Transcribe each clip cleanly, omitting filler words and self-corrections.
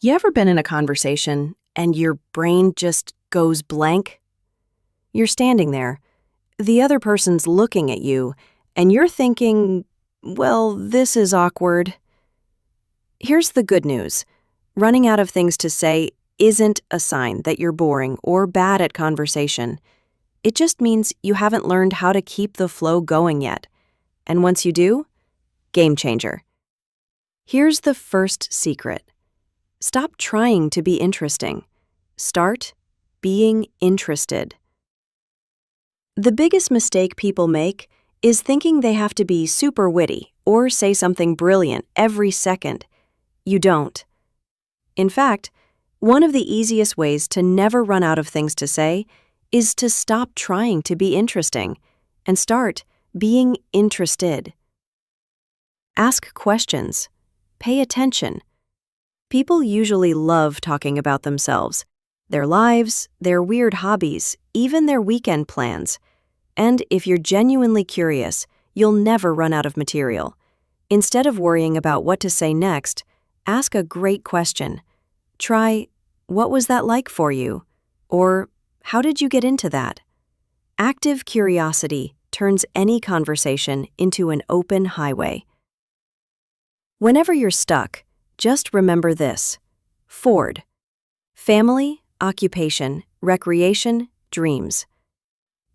You ever been in a conversation and your brain just goes blank? You're standing there, the other person's looking at you, and you're thinking, well, this is awkward. Here's the good news. Running out of things to say isn't a sign that you're boring or bad at conversation. It just means you haven't learned how to keep the flow going yet. And once you do, game changer. Here's the first secret. Stop trying to be interesting. Start being interested. The biggest mistake people make is thinking they have to be super witty or say something brilliant every second. You don't. In fact, one of the easiest ways to never run out of things to say is to stop trying to be interesting and start being interested. Ask questions. Pay attention. People usually love talking about themselves, their lives, their weird hobbies, even their weekend plans. And if you're genuinely curious, you'll never run out of material. Instead of worrying about what to say next, ask a great question. Try, "What was that like for you?" Or, "How did you get into that?" Active curiosity turns any conversation into an open highway. Whenever you're stuck, just remember this. Ford. Family, occupation, recreation, dreams.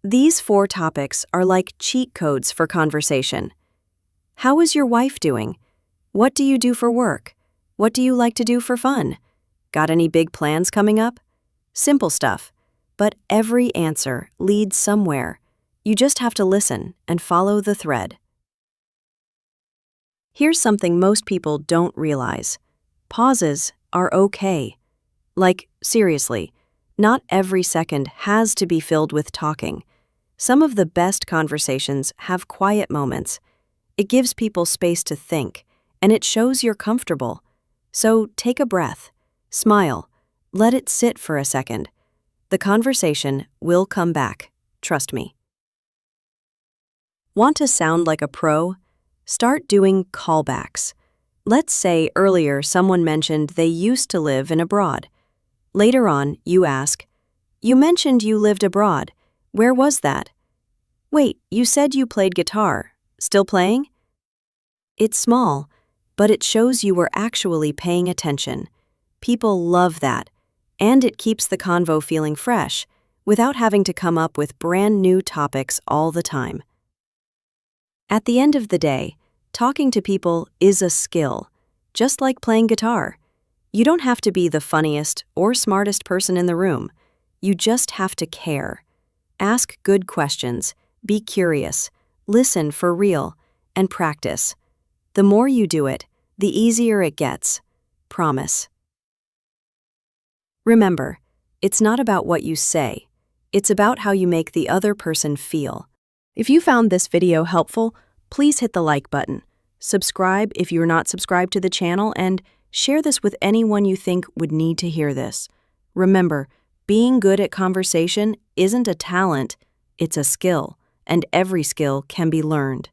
These 4 topics are like cheat codes for conversation. How is your wife doing? What do you do for work? What do you like to do for fun? Got any big plans coming up? Simple stuff, but every answer leads somewhere. You just have to listen and follow the thread. Here's something most people don't realize. Pauses are okay. Like, seriously, not every second has to be filled with talking. Some of the best conversations have quiet moments. It gives people space to think, and it shows you're comfortable. So take a breath, smile, let it sit for a second. The conversation will come back, trust me. Want to sound like a pro? Start doing callbacks. Let's say earlier someone mentioned they used to live in abroad. Later on, you ask, "You mentioned you lived abroad. Where was that?" "Wait, you said you played guitar. Still playing?" It's small, but it shows you were actually paying attention. People love that, and it keeps the convo feeling fresh without having to come up with brand new topics all the time. At the end of the day, talking to people is a skill, just like playing guitar. You don't have to be the funniest or smartest person in the room. You just have to care. Ask good questions, be curious, listen for real, and practice. The more you do it, the easier it gets. Promise. Remember, it's not about what you say. It's about how you make the other person feel. If you found this video helpful, please hit the like button. Subscribe if you're not subscribed to the channel, and share this with anyone you think would need to hear this. Remember, being good at conversation isn't a talent, it's a skill, and every skill can be learned.